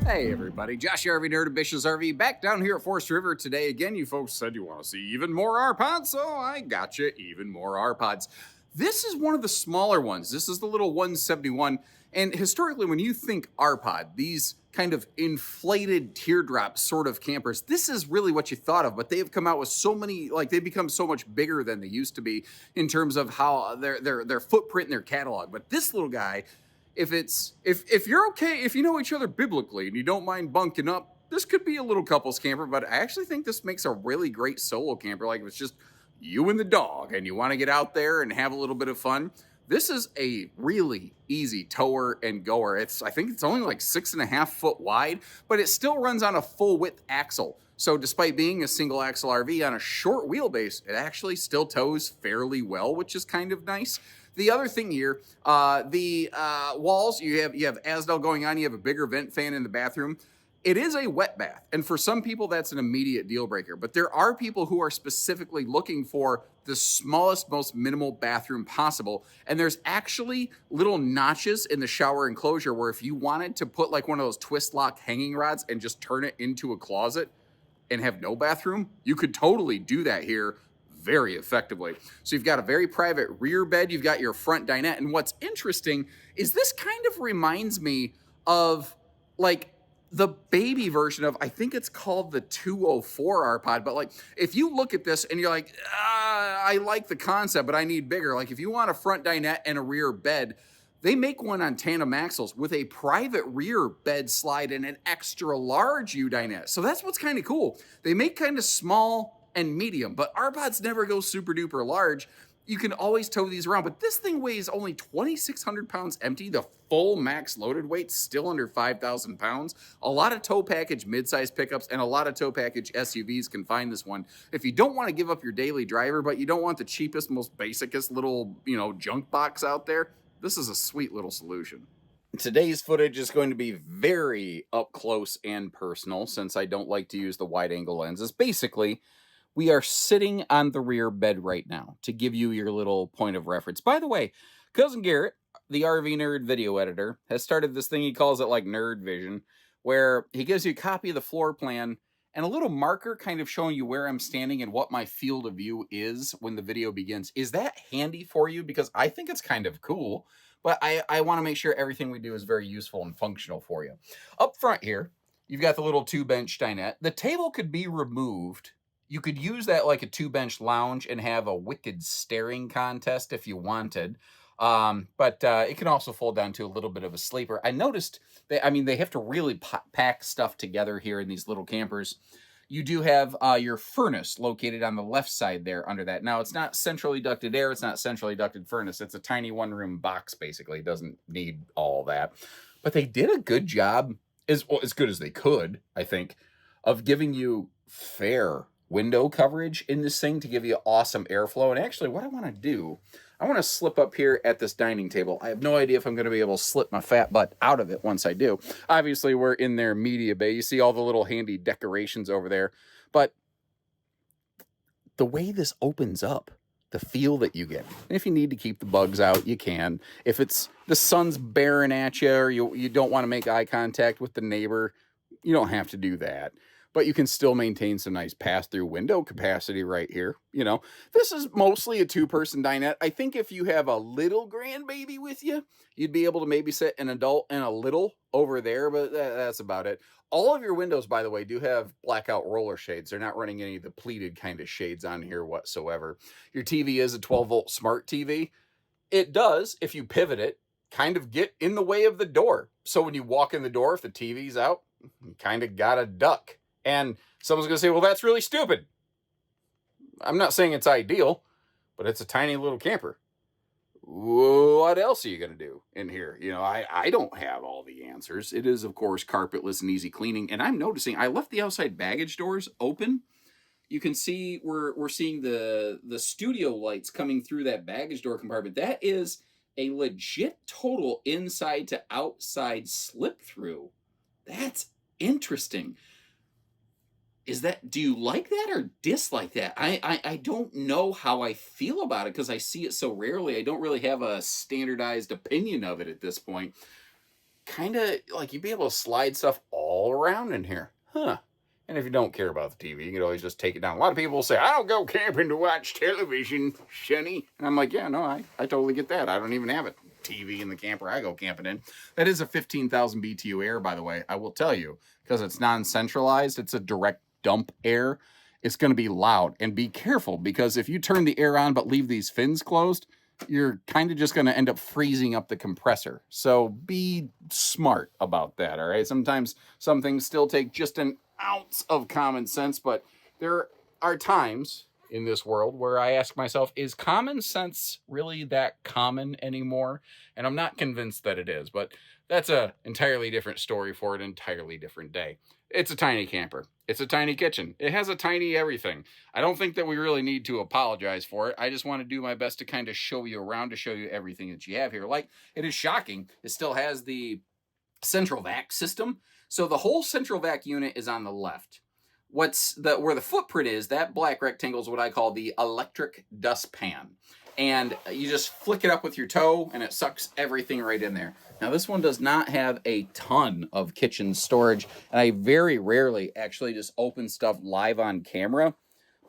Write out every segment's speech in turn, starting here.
Hey everybody, Josh RV Nerd of Bish's RV back down here at Forest River today again. You folks said you want to see even more Rpods, so I got you even more Rpods. This is one of the smaller ones. This is the little 171. And historically, when you think Rpod, these kind of inflated teardrop sort of campers, this is really what you thought of. But they have come out with so many, like they've become so much bigger than they used to be in terms of how their footprint in their catalog. But this little guy, if you're okay, if you know each other biblically and you don't mind bunking up, this could be a little couples camper. But I actually think this makes a really great solo camper. Like if it's just you and the dog and you want to get out there and have a little bit of fun. This is a really easy tower and goer. I think it's only like 6.5 foot wide, but it still runs on a full width axle. So despite being a single axle RV on a short wheelbase, it actually still tows fairly well, which is kind of nice. The other thing here, the walls, you have Asdel going on, you have a bigger vent fan in the bathroom. It is a wet bath, and for some people, that's an immediate deal breaker. But there are people who are specifically looking for the smallest, most minimal bathroom possible. And there's actually little notches in the shower enclosure where if you wanted to put like one of those twist lock hanging rods and just turn it into a closet and have no bathroom, you could totally do that here very effectively. So you've got a very private rear bed, you've got your front dinette. And what's interesting is this kind of reminds me of like the baby version of, I think it's called the 204 Rpod, but like if you look at this and you're like, I like the concept, but I need bigger. Like if you want a front dinette and a rear bed, they make one on tandem axles with a private rear bed slide and an extra large U dinette. So that's what's kind of cool. They make kind of small and medium, but Rpods never go super duper large. You can always tow these around, but this thing weighs only 2,600 pounds empty. The full max loaded weight's still under 5,000 pounds. A lot of tow package midsize pickups and a lot of tow package SUVs can find this one. If you don't want to give up your daily driver, but you don't want the cheapest, most basicest little, junk box out there, this is a sweet little solution. Today's footage is going to be very up close and personal since I don't like to use the wide angle lenses. Basically, we are sitting on the rear bed right now to give you your little point of reference. By the way, Cousin Garrett, the RV Nerd video editor, has started this thing, he calls it like Nerd Vision, where he gives you a copy of the floor plan and a little marker kind of showing you where I'm standing and what my field of view is when the video begins. Is that handy for you? Because I think it's kind of cool, but I want to make sure everything we do is very useful and functional for you. Up front here, you've got the little 2-bench dinette. The table could be removed. You could use that like a 2-bench lounge and have a wicked staring contest if you wanted. But it can also fold down to a little bit of a sleeper. I noticed they have to really pack stuff together here in these little campers. You do have your furnace located on the left side there under that. Now, it's not centrally ducted air. It's not centrally ducted furnace. It's a tiny one-room box, basically. It doesn't need all that. But they did a good job, as good as they could, I think, of giving you fair window coverage in this thing to give you awesome airflow. And actually what I want to do, I want to slip up here at this dining table. I have no idea if I'm going to be able to slip my fat butt out of it once I do. Obviously we're in their media bay. You see all the little handy decorations over there, but the way this opens up, the feel that you get, and if you need to keep the bugs out, you can. If it's the sun's bearing at you or you don't want to make eye contact with the neighbor, you don't have to do that. But you can still maintain some nice pass-through window capacity right here. This is mostly a 2-person dinette. I think if you have a little grandbaby with you, you'd be able to maybe sit an adult and a little over there, but that's about it. All of your windows, by the way, do have blackout roller shades. They're not running any of the pleated kind of shades on here whatsoever. Your TV is a 12-volt smart TV. It does, if you pivot it, kind of get in the way of the door. So when you walk in the door, if the TV's out, you kind of got to duck. And someone's going to say, well, that's really stupid. I'm not saying it's ideal, but it's a tiny little camper. What else are you going to do in here? I don't have all the answers. It is, of course, carpetless and easy cleaning. And I'm noticing I left the outside baggage doors open. You can see we're seeing the studio lights coming through that baggage door compartment. That is a legit total inside to outside slip through. That's interesting. Do you like that or dislike that? I don't know how I feel about it because I see it so rarely. I don't really have a standardized opinion of it at this point. kind of like you'd be able to slide stuff all around in here. Huh. And if you don't care about the TV, you can always just take it down. A lot of people will say, I don't go camping to watch television, Shunny. And I'm like, yeah, no, I totally get that. I don't even have a TV in the camper I go camping in. That is a 15,000 BTU air, by the way. I will tell you, because it's non-centralized, it's a direct dump air. It's going to be loud. And be careful, because if you turn the air on but leave these fins closed, you're kind of just going to end up freezing up the compressor. So be smart about that, all right? Sometimes some things still take just an ounce of common sense, but there are times in this world where I ask myself, is common sense really that common anymore? And I'm not convinced that it is, but that's an entirely different story for an entirely different day. It's a tiny camper. It's a tiny kitchen. It has a tiny everything. I don't think that we really need to apologize for it. I just want to do my best to kind of show you around, to show you everything that you have here. Like, it is shocking. It still has the central vac system. So the whole central vac unit is on the left. Where the footprint is, that black rectangle is what I call the electric dustpan. And you just flick it up with your toe and it sucks everything right in there. Now this one does not have a ton of kitchen storage, and I very rarely actually just open stuff live on camera,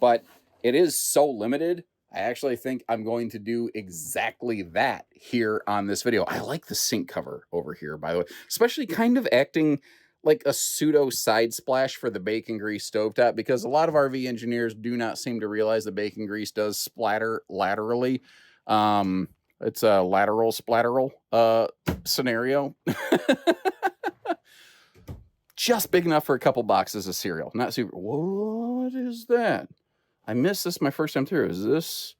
but it is so limited. I actually think I'm going to do exactly that here on this video. I like the sink cover over here, by the way, especially kind of acting like a pseudo side splash for the bacon grease stovetop, because a lot of RV engineers do not seem to realize the bacon grease does splatter laterally. It's a lateral splatteral scenario. Just big enough for a couple boxes of cereal. Not super. What is that? I missed this my first time through. Is this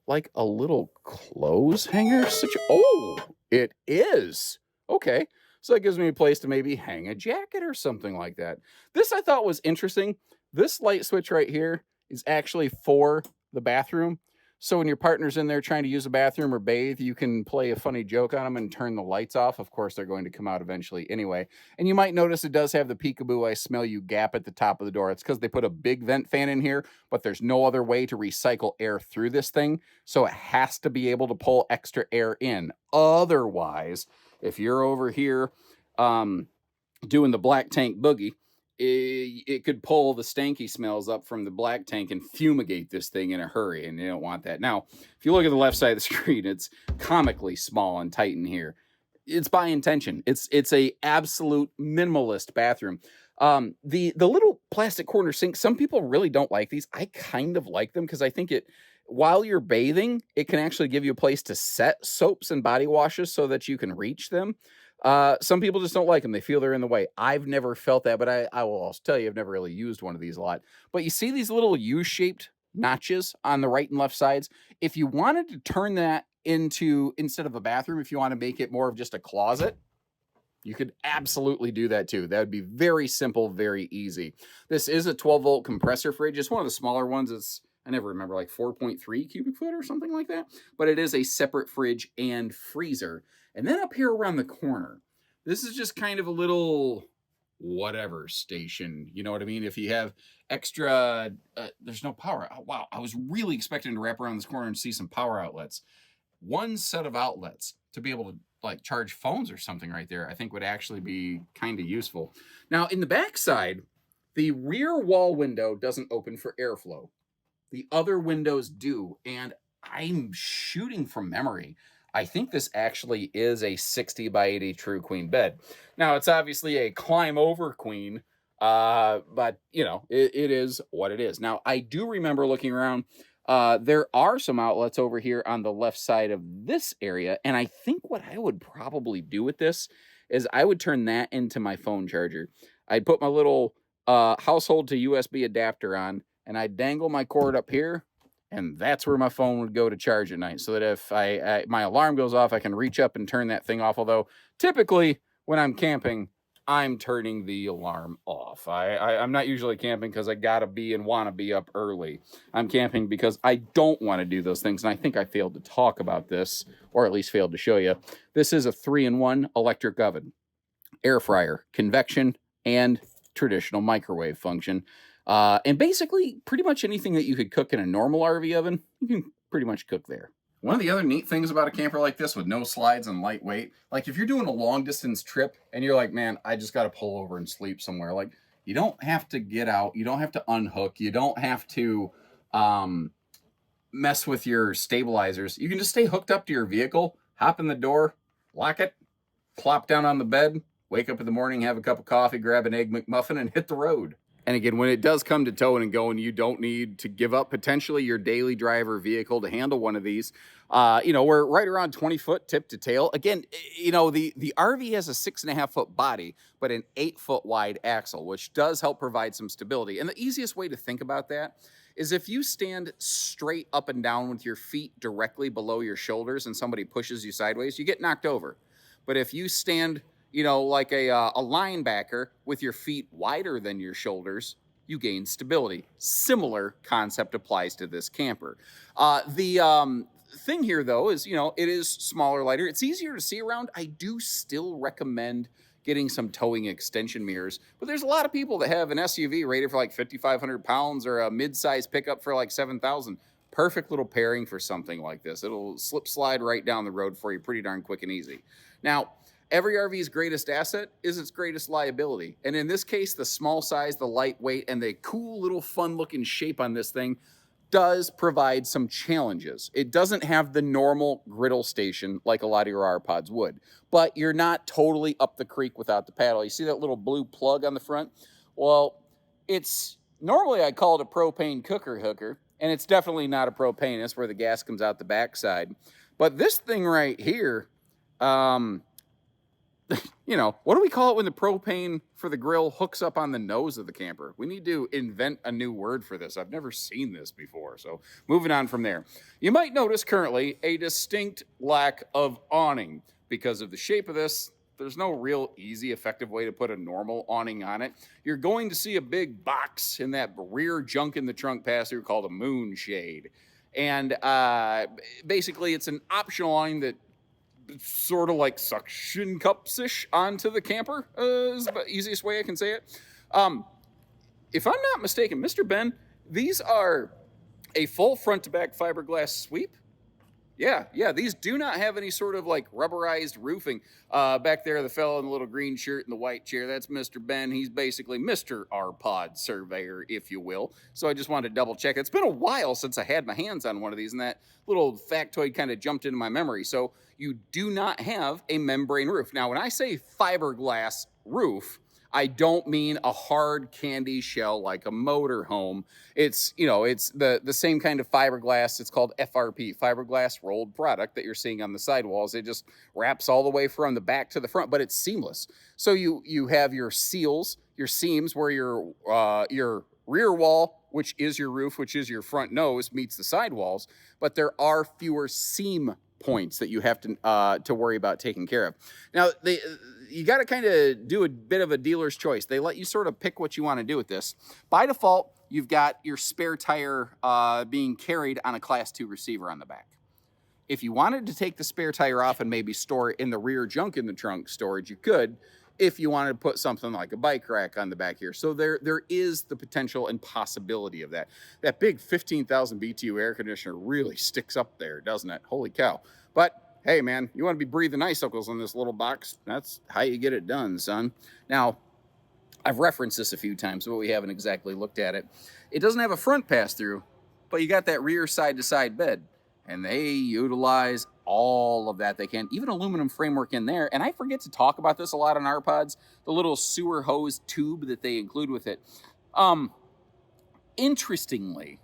like a little clothes hanger? Oh, it is. Okay. So that gives me a place to maybe hang a jacket or something like that. This I thought was interesting. This light switch right here is actually for the bathroom. So when your partner's in there trying to use a bathroom or bathe, you can play a funny joke on them and turn the lights off. Of course, they're going to come out eventually anyway. And you might notice it does have the peekaboo, I smell you gap at the top of the door. It's because they put a big vent fan in here, but there's no other way to recycle air through this thing. So it has to be able to pull extra air in. Otherwise, if you're over here doing the black tank boogie, it could pull the stanky smells up from the black tank and fumigate this thing in a hurry, and you don't want that. Now, if you look at the left side of the screen, it's comically small and tight in here. It's by intention. It's a absolute minimalist bathroom. The little plastic corner sink, some people really don't like these. I kind of like them because I think while you're bathing, it can actually give you a place to set soaps and body washes so that you can reach them. Some people just don't like them. They feel they're in the way. I've never felt that, but I will also tell you, I've never really used one of these a lot. But you see these little U-shaped notches on the right and left sides? If you wanted to turn that into, instead of a bathroom, if you want to make it more of just a closet, you could absolutely do that too. That would be very simple, very easy. This is a 12-volt compressor fridge. It's one of the smaller ones. I never remember, like 4.3 cubic foot or something like that. But it is a separate fridge and freezer. And then up here around the corner, this is just kind of a little whatever station. You know what I mean? If you have extra, there's no power. Oh, wow, I was really expecting to wrap around this corner and see some power outlets. One set of outlets to be able to like charge phones or something right there, I think would actually be kind of useful. Now, in the back side, the rear wall window doesn't open for airflow. The other windows do, and I'm shooting from memory. I think this actually is a 60 by 80 true queen bed. Now, it's obviously a climb over queen, but, you know, it is what it is. Now, I do remember looking around. There are some outlets over here on the left side of this area, and I think what I would probably do with this is I would turn that into my phone charger. I'd put my little household to USB adapter on, and I'd dangle my cord up here, and that's where my phone would go to charge at night, so that if my alarm goes off, I can reach up and turn that thing off. Although typically when I'm camping, I'm turning the alarm off. I'm not usually camping because I gotta be and want to be up early. I'm camping because I don't want to do those things, and I think I failed to talk about this, or at least failed to show you. This is a 3-in-1 electric oven, air fryer, convection, and traditional microwave function. And basically, pretty much anything that you could cook in a normal RV oven, you can pretty much cook there. One of the other neat things about a camper like this with no slides and lightweight, like if you're doing a long distance trip and you're like, man, I just got to pull over and sleep somewhere. Like you don't have to get out. You don't have to unhook. You don't have to mess with your stabilizers. You can just stay hooked up to your vehicle, hop in the door, lock it, plop down on the bed, wake up in the morning, have a cup of coffee, grab an Egg McMuffin, and hit the road. And again, when it does come to towing and going, you don't need to give up potentially your daily driver vehicle to handle one of these. We're right around 20 foot tip to tail. Again, the RV has a 6.5 foot body, but an 8 foot wide axle, which does help provide some stability. And the easiest way to think about that is if you stand straight up and down with your feet directly below your shoulders and somebody pushes you sideways, you get knocked over. But if you stand like a linebacker with your feet wider than your shoulders, you gain stability. Similar concept applies to this camper. The thing here, though, is, it is smaller, lighter. It's easier to see around. I do still recommend getting some towing extension mirrors, but there's a lot of people that have an SUV rated for like 5,500 pounds or a mid-size pickup for like 7,000. Perfect little pairing for something like this. It'll slide right down the road for you pretty darn quick and easy. Now, every RV's greatest asset is its greatest liability. And in this case, the small size, the lightweight, and the cool little fun looking shape on this thing does provide some challenges. It doesn't have the normal griddle station like a lot of your Rpods would, but you're not totally up the creek without the paddle. You see that little blue plug on the front? Well, normally I call it a propane cooker hooker, and it's definitely not a propane. That's where the gas comes out the backside. But this thing right here, what do we call it when the propane for the grill hooks up on the nose of the camper? We need to invent a new word for this. I've never seen this before. So moving on from there. You might notice currently a distinct lack of awning. Because of the shape of this, there's no real easy, effective way to put a normal awning on it. You're going to see a big box in that rear junk in the trunk pass-through called a moonshade. And basically it's an optional awning that sort of like suction cups-ish onto the camper, is the easiest way I can say it. If I'm not mistaken, Mr. Ben, these are a full front to back fiberglass sweep. Yeah, these do not have any sort of like rubberized roofing. Back there, the fellow in the little green shirt and the white chair, that's Mr. Ben. He's basically Mr. Rpod surveyor, if you will. So I just wanted to double check. It's been a while since I had my hands on one of these, and that little factoid kind of jumped into my memory. So you do not have a membrane roof. Now, when I say fiberglass roof, I don't mean a hard candy shell like a motorhome. It's the same kind of fiberglass. It's called FRP, fiberglass rolled product that you're seeing on the sidewalls. It just wraps all the way from the back to the front, but it's seamless. So you have your seals, your seams where your rear wall, which is your roof, which is your front nose, meets the sidewalls, but there are fewer seam points that you have to worry about taking care of. Now, you got to kind of do a bit of a dealer's choice. They let you sort of pick what you want to do with this. By default, you've got your spare tire being carried on a Class 2 receiver on the back. If you wanted to take the spare tire off and maybe store it in the rear junk in the trunk storage, you could, if you wanted to put something like a bike rack on the back here. So there is the potential and possibility of that. That big 15,000 BTU air conditioner really sticks up there, doesn't it? Holy cow. But hey, man, you want to be breathing icicles in this little box? That's how you get it done, son. Now, I've referenced this a few times, but we haven't exactly looked at it. It doesn't have a front pass-through, but you got that rear side-to-side bed, and they utilize all of that they can, even aluminum framework in there. And I forget to talk about this a lot on Rpods, the little sewer hose tube that they include with it. Interestingly,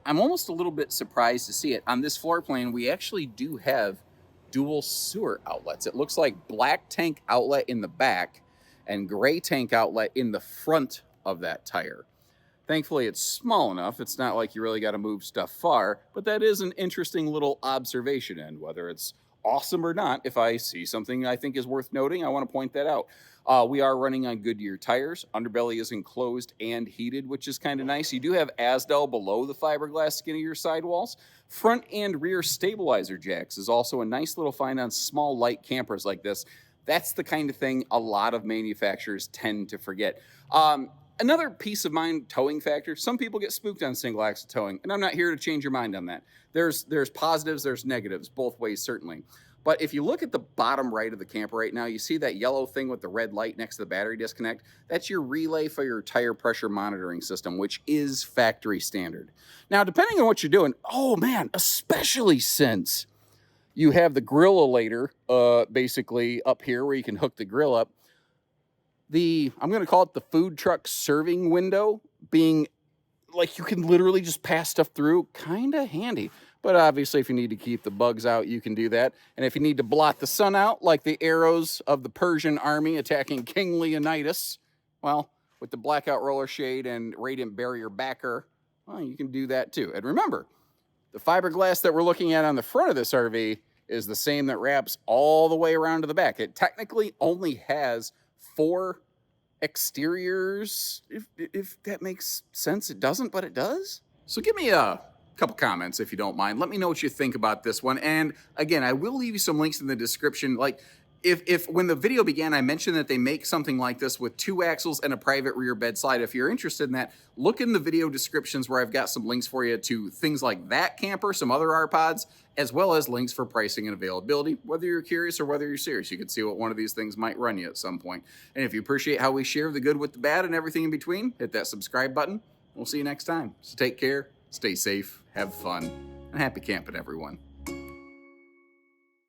I'm almost a little bit surprised to see it. On this floor plan, we actually do have dual sewer outlets. It looks like black tank outlet in the back and gray tank outlet in the front of that tire. Thankfully, it's small enough. It's not like you really got to move stuff far, but that is an interesting little observation, and whether it's awesome or not, if I see something I think is worth noting, I want to point that out. We are running on Goodyear tires. Underbelly is enclosed and heated, which is kind of nice. You do have Asdel below the fiberglass skin of your sidewalls. Front and rear stabilizer jacks is also a nice little find on small, light campers like this. That's the kind of thing a lot of manufacturers tend to forget. Another peace of mind towing factor. Some people get spooked on single axle towing, and I'm not here to change your mind on that. There's positives, there's negatives, both ways certainly. But if you look at the bottom right of the camper right now, you see that yellow thing with the red light next to the battery disconnect? That's your relay for your tire pressure monitoring system, which is factory standard. Now, depending on what you're doing, oh man, especially since you have the grill-olator basically up here where you can hook the grill up, I'm going to call it the food truck serving window, being like you can literally just pass stuff through, kind of handy. But obviously, if you need to keep the bugs out, you can do that. And if you need to blot the sun out, like the arrows of the Persian army attacking King Leonidas, well, with the blackout roller shade and radiant barrier backer, well, you can do that too. And remember, the fiberglass that we're looking at on the front of this RV is the same that wraps all the way around to the back. It technically only has 4 exteriors, if that makes sense. It doesn't, but it does. So give me a couple comments if you don't mind. Let me know what you think about this one. And again, I will leave you some links in the description. Like if when the video began, I mentioned that they make something like this with 2 axles and a private rear bed slide. If you're interested in that, look in the video descriptions where I've got some links for you to things like that camper, some other Rpods, as well as links for pricing and availability. Whether you're curious or whether you're serious, you can see what one of these things might run you at some point. And if you appreciate how we share the good with the bad and everything in between, hit that subscribe button. We'll see you next time. So take care, stay safe, have fun, and happy camping, everyone.